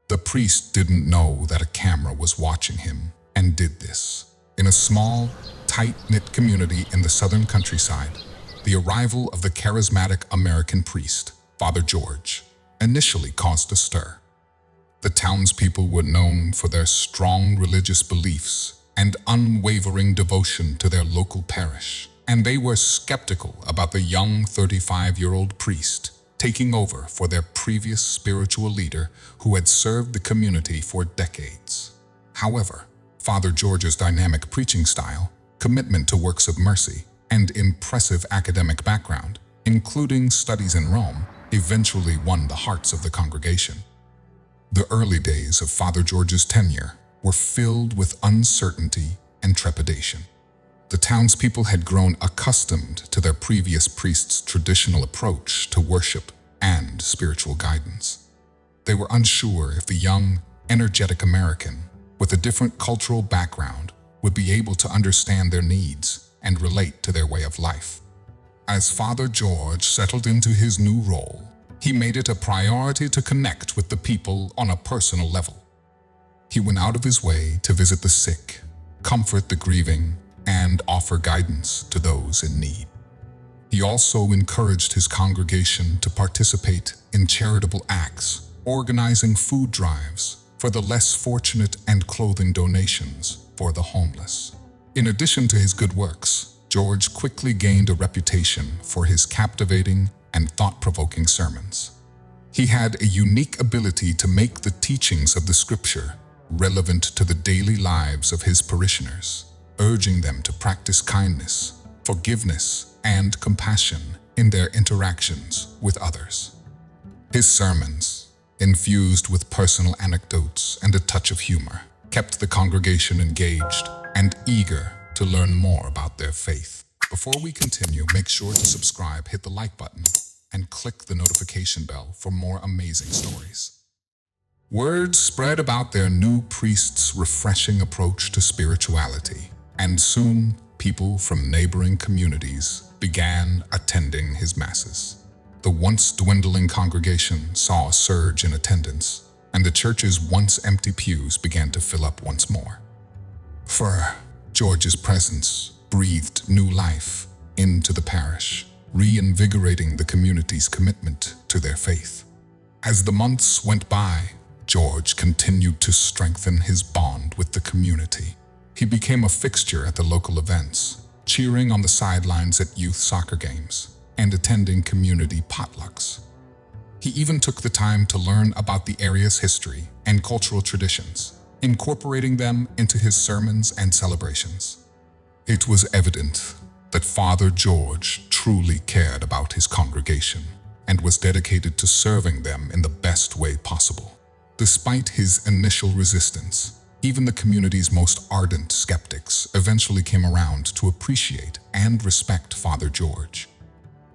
The priest didn't know that a camera was watching him and did this. In a small, tight-knit community in the southern countryside, the arrival of the charismatic American priest, Father George, initially caused a stir. The townspeople were known for their strong religious beliefs and unwavering devotion to their local parish, and they were skeptical about the young 35-year-old priest taking over for their previous spiritual leader who had served the community for decades. However, Father George's dynamic preaching style, commitment to works of mercy, and impressive academic background, including studies in Rome, eventually won the hearts of the congregation. The early days of Father George's tenure were filled with uncertainty and trepidation. The townspeople had grown accustomed to their previous priest's traditional approach to worship and spiritual guidance. They were unsure if the young, energetic American with a different cultural background would be able to understand their needs and relate to their way of life. As Father George settled into his new role, he made it a priority to connect with the people on a personal level. He went out of his way to visit the sick, comfort the grieving, and offer guidance to those in need. He also encouraged his congregation to participate in charitable acts, organizing food drives for the less fortunate and clothing donations for the homeless. In addition to his good works, George quickly gained a reputation for his captivating and thought-provoking sermons. He had a unique ability to make the teachings of the Scripture relevant to the daily lives of his parishioners, urging them to practice kindness, forgiveness, and compassion in their interactions with others. His sermons, infused with personal anecdotes and a touch of humor, kept the congregation engaged and eager to learn more about their faith. Before we continue, make sure to subscribe, hit the like button, and click the notification bell for more amazing stories. Word spread about their new priest's refreshing approach to spirituality, and soon people from neighboring communities began attending his masses. The once dwindling congregation saw a surge in attendance, and the church's once empty pews began to fill up once more. For George's presence breathed new life into the parish, reinvigorating the community's commitment to their faith. As the months went by, George continued to strengthen his bond with the community. He became a fixture at the local events, cheering on the sidelines at youth soccer games and attending community potlucks. He even took the time to learn about the area's history and cultural traditions, incorporating them into his sermons and celebrations. It was evident that Father George truly cared about his congregation and was dedicated to serving them in the best way possible. Despite his initial resistance, even the community's most ardent skeptics eventually came around to appreciate and respect Father George.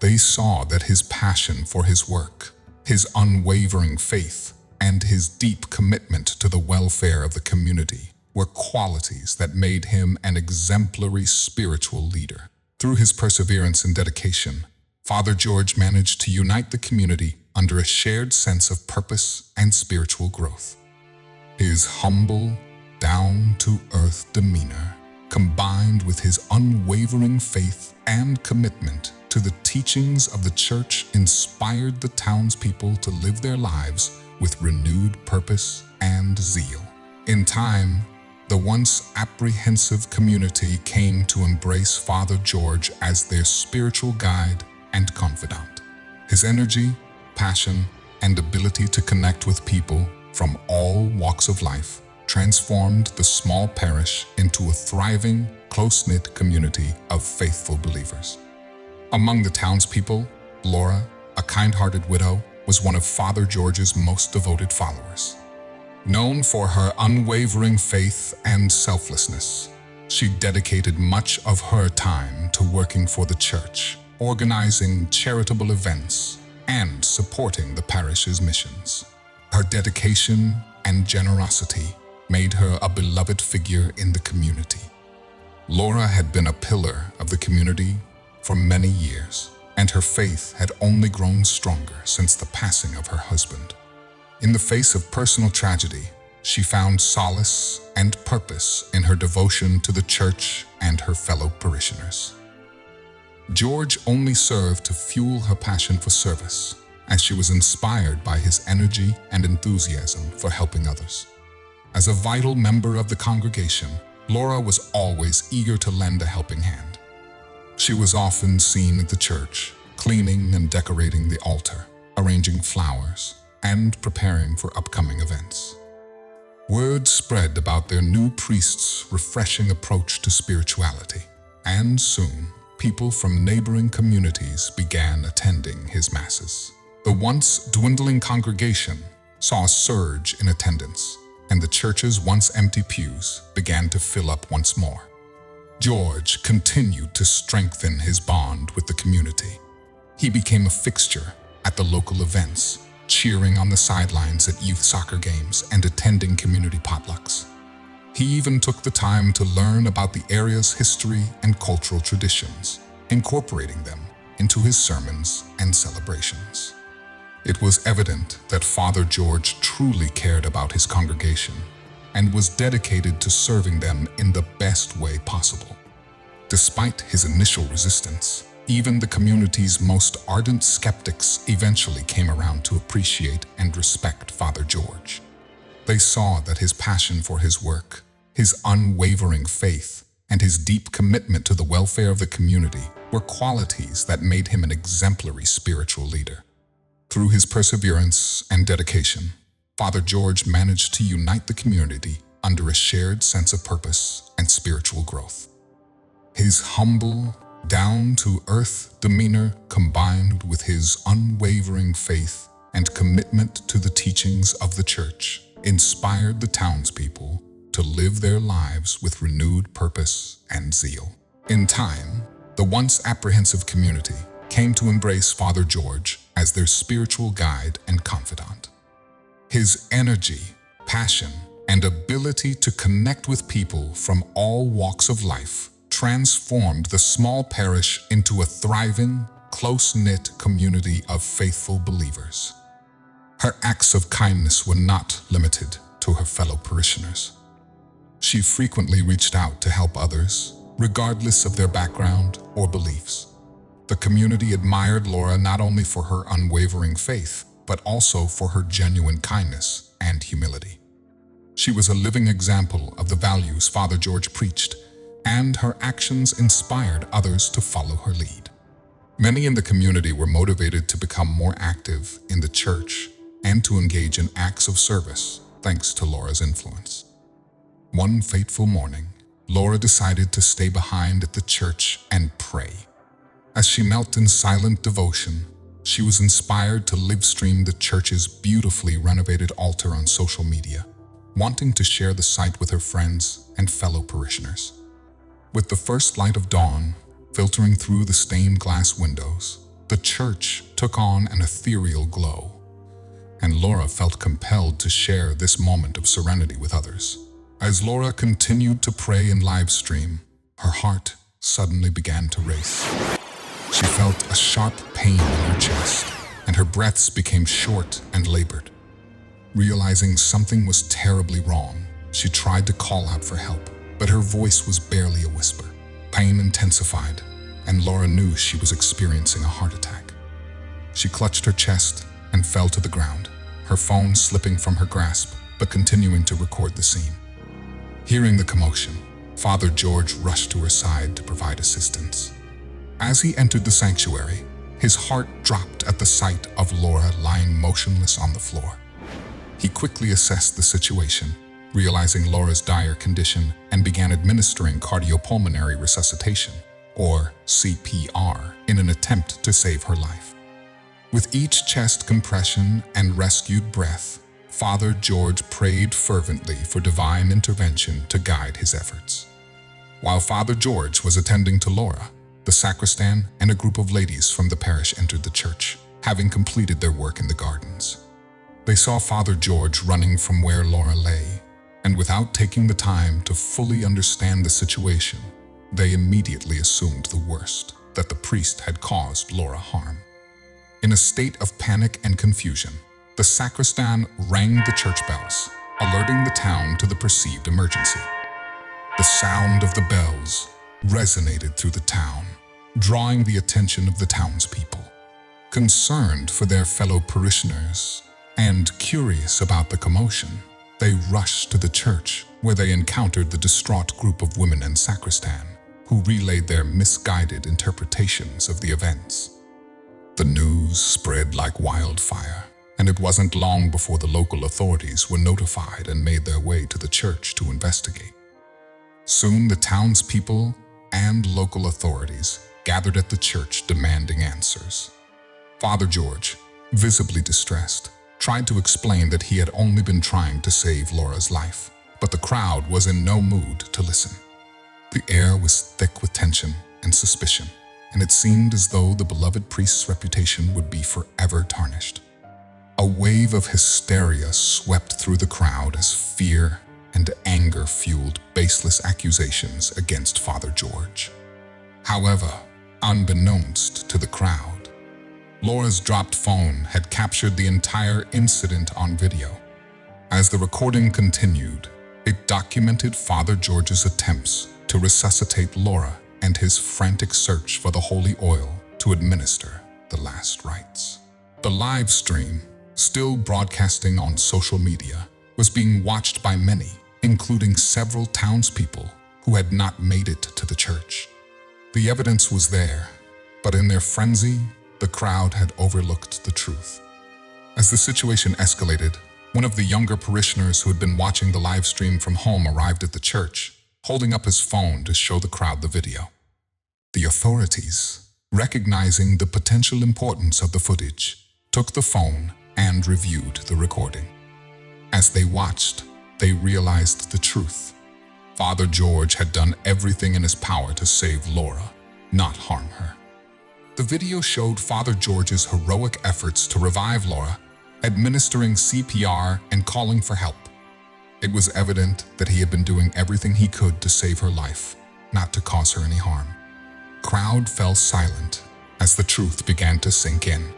They saw that his passion for his work, his unwavering faith, and his deep commitment to the welfare of the community were qualities that made him an exemplary spiritual leader. Through his perseverance and dedication, Father George managed to unite the community under a shared sense of purpose and spiritual growth. His humble, down-to-earth demeanor, combined with his unwavering faith and commitment to the teachings of the church, inspired the townspeople to live their lives with renewed purpose and zeal. In time, the once apprehensive community came to embrace Father George as their spiritual guide and confidant. His energy, passion, and ability to connect with people from all walks of life transformed the small parish into a thriving, close-knit community of faithful believers. Among the townspeople, Laura, a kind-hearted widow, was one of Father George's most devoted followers. Known for her unwavering faith and selflessness, she dedicated much of her time to working for the church, organizing charitable events, and supporting the parish's missions. Her dedication and generosity made her a beloved figure in the community. Laura had been a pillar of the community for many years, and her faith had only grown stronger since the passing of her husband. In the face of personal tragedy, she found solace and purpose in her devotion to the church and her fellow parishioners. George only served to fuel her passion for service, as she was inspired by his energy and enthusiasm for helping others. As a vital member of the congregation, Laura was always eager to lend a helping hand. She was often seen at the church, cleaning and decorating the altar, arranging flowers, and preparing for upcoming events. Word spread about their new priest's refreshing approach to spirituality, and soon, people from neighboring communities began attending his masses. The once dwindling congregation saw a surge in attendance, and the church's once empty pews began to fill up once more. George continued to strengthen his bond with the community. He became a fixture at the local events, cheering on the sidelines at youth soccer games and attending community potlucks. He even took the time to learn about the area's history and cultural traditions, incorporating them into his sermons and celebrations. It was evident that Father George truly cared about his congregation and was dedicated to serving them in the best way possible. Despite his initial resistance, even the community's most ardent skeptics eventually came around to appreciate and respect Father George. They saw that his passion for his work, his unwavering faith, and his deep commitment to the welfare of the community were qualities that made him an exemplary spiritual leader. Through his perseverance and dedication, Father George managed to unite the community under a shared sense of purpose and spiritual growth. His humble, down-to-earth demeanor, combined with his unwavering faith and commitment to the teachings of the church, inspired the townspeople to live their lives with renewed purpose and zeal. In time, the once apprehensive community came to embrace Father George as their spiritual guide and confidant. His energy, passion, and ability to connect with people from all walks of life transformed the small parish into a thriving, close-knit community of faithful believers. Her acts of kindness were not limited to her fellow parishioners. She frequently reached out to help others, regardless of their background or beliefs. The community admired Laura not only for her unwavering faith, but also for her genuine kindness and humility. She was a living example of the values Father George preached, and her actions inspired others to follow her lead. Many in the community were motivated to become more active in the church and to engage in acts of service, thanks to Laura's influence. One fateful morning, Laura decided to stay behind at the church and pray. As she knelt in silent devotion, she was inspired to live stream the church's beautifully renovated altar on social media, wanting to share the sight with her friends and fellow parishioners. With the first light of dawn filtering through the stained glass windows, the church took on an ethereal glow, and Laura felt compelled to share this moment of serenity with others. As Laura continued to pray and live stream, her heart suddenly began to race. She felt a sharp pain in her chest, and her breaths became short and labored. Realizing something was terribly wrong, she tried to call out for help, but her voice was barely a whisper. Pain intensified, and Laura knew she was experiencing a heart attack. She clutched her chest and fell to the ground, her phone slipping from her grasp, but continuing to record the scene. Hearing the commotion, Father George rushed to her side to provide assistance. As he entered the sanctuary, his heart dropped at the sight of Laura lying motionless on the floor. He quickly assessed the situation, realizing Laura's dire condition, and began administering cardiopulmonary resuscitation, or CPR, in an attempt to save her life. With each chest compression and rescued breath, Father George prayed fervently for divine intervention to guide his efforts. While Father George was attending to Laura, the sacristan and a group of ladies from the parish entered the church, having completed their work in the gardens. They saw Father George running from where Laura lay, and without taking the time to fully understand the situation, they immediately assumed the worst, that the priest had caused Laura harm. In a state of panic and confusion, The sacristan rang the church bells, alerting the town to the perceived emergency. The sound of the bells resonated through the town, drawing the attention of the townspeople. Concerned for their fellow parishioners and curious about the commotion, they rushed to the church where they encountered the distraught group of women and sacristan, who relayed their misguided interpretations of the events. The news spread like wildfire, and it wasn't long before the local authorities were notified and made their way to the church to investigate. Soon the townspeople and local authorities gathered at the church demanding answers. Father George, visibly distressed, tried to explain that he had only been trying to save Laura's life, but the crowd was in no mood to listen. The air was thick with tension and suspicion, and it seemed as though the beloved priest's reputation would be forever tarnished. A wave of hysteria swept through the crowd as fear and anger fueled baseless accusations against Father George. However, unbeknownst to the crowd, Laura's dropped phone had captured the entire incident on video. As the recording continued, it documented Father George's attempts to resuscitate Laura and his frantic search for the holy oil to administer the last rites. The live stream, still broadcasting on social media, was being watched by many, including several townspeople who had not made it to the church. The evidence was there, but in their frenzy, the crowd had overlooked the truth. As the situation escalated, one of the younger parishioners who had been watching the live stream from home arrived at the church, holding up his phone to show the crowd the video. The authorities, recognizing the potential importance of the footage, took the phone and reviewed the recording. As they watched, they realized the truth. Father George had done everything in his power to save Laura, not harm her. The video showed Father George's heroic efforts to revive Laura, administering CPR and calling for help. It was evident that he had been doing everything he could to save her life, not to cause her any harm. The crowd fell silent as the truth began to sink in.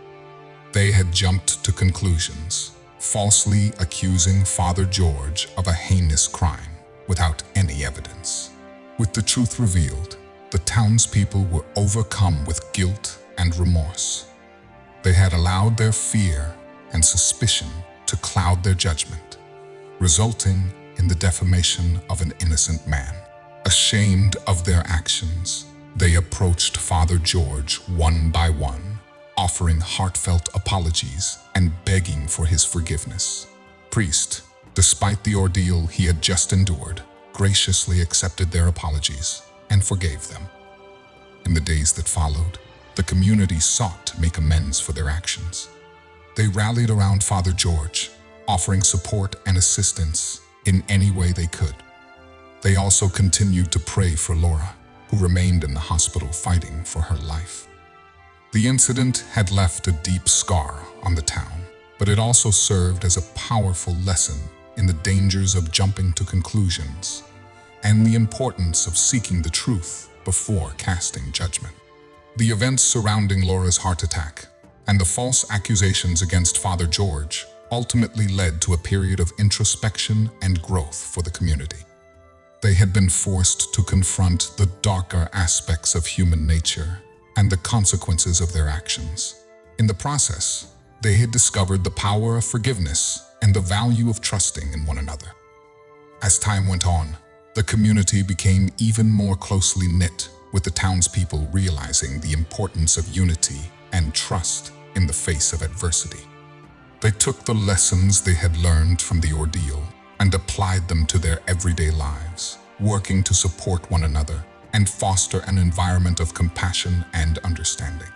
They had jumped to conclusions, falsely accusing Father George of a heinous crime without any evidence. With the truth revealed, the townspeople were overcome with guilt and remorse. They had allowed their fear and suspicion to cloud their judgment, resulting in the defamation of an innocent man. Ashamed of their actions, they approached Father George one by one, offering heartfelt apologies and begging for his forgiveness. Priest, despite the ordeal he had just endured, graciously accepted their apologies and forgave them. In the days that followed, the community sought to make amends for their actions. They rallied around Father George, offering support and assistance in any way they could. They also continued to pray for Laura, who remained in the hospital fighting for her life. The incident had left a deep scar on the town, but it also served as a powerful lesson in the dangers of jumping to conclusions and the importance of seeking the truth before casting judgment. The events surrounding Laura's heart attack and the false accusations against Father George ultimately led to a period of introspection and growth for the community. They had been forced to confront the darker aspects of human nature and the consequences of their actions. In the process, they had discovered the power of forgiveness and the value of trusting in one another. As time went on, the community became even more closely knit, with the townspeople realizing the importance of unity and trust in the face of adversity. They took the lessons they had learned from the ordeal and applied them to their everyday lives, working to support one another and foster an environment of compassion and understanding.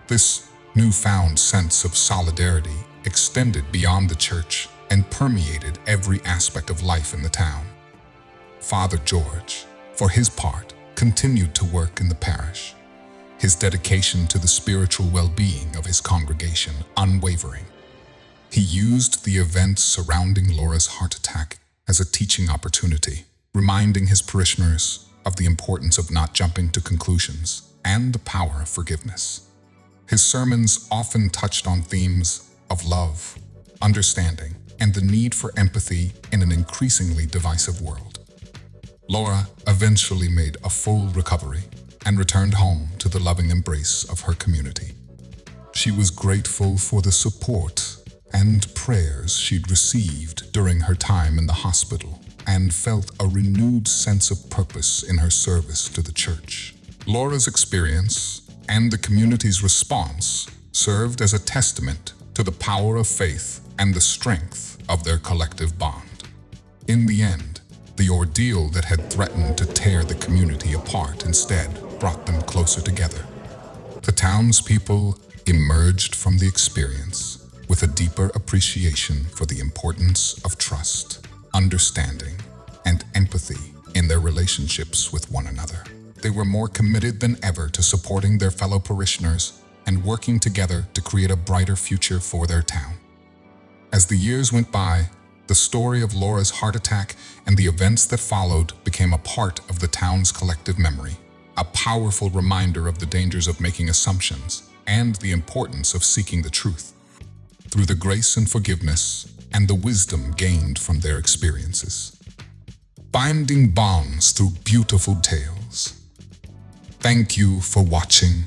This newfound sense of solidarity extended beyond the church and permeated every aspect of life in the town. Father George, for his part, continued to work in the parish, his dedication to the spiritual well-being of his congregation unwavering. He used the events surrounding Laura's heart attack as a teaching opportunity, reminding his parishioners of the importance of not jumping to conclusions and the power of forgiveness. His sermons often touched on themes of love, understanding, and the need for empathy in an increasingly divisive world. Laura eventually made a full recovery and returned home to the loving embrace of her community. She was grateful for the support and prayers she'd received during her time in the hospital and felt a renewed sense of purpose in her service to the church. Laura's experience and the community's response served as a testament to the power of faith and the strength of their collective bond. In the end, the ordeal that had threatened to tear the community apart instead brought them closer together. The townspeople emerged from the experience with a deeper appreciation for the importance of trust, understanding, and empathy in their relationships with one another. They were more committed than ever to supporting their fellow parishioners and working together to create a brighter future for their town. As the years went by, the story of Laura's heart attack and the events that followed became a part of the town's collective memory, a powerful reminder of the dangers of making assumptions and the importance of seeking the truth. Through the grace and forgiveness and the wisdom gained from their experiences, binding bonds through beautiful tales. Thank you for watching.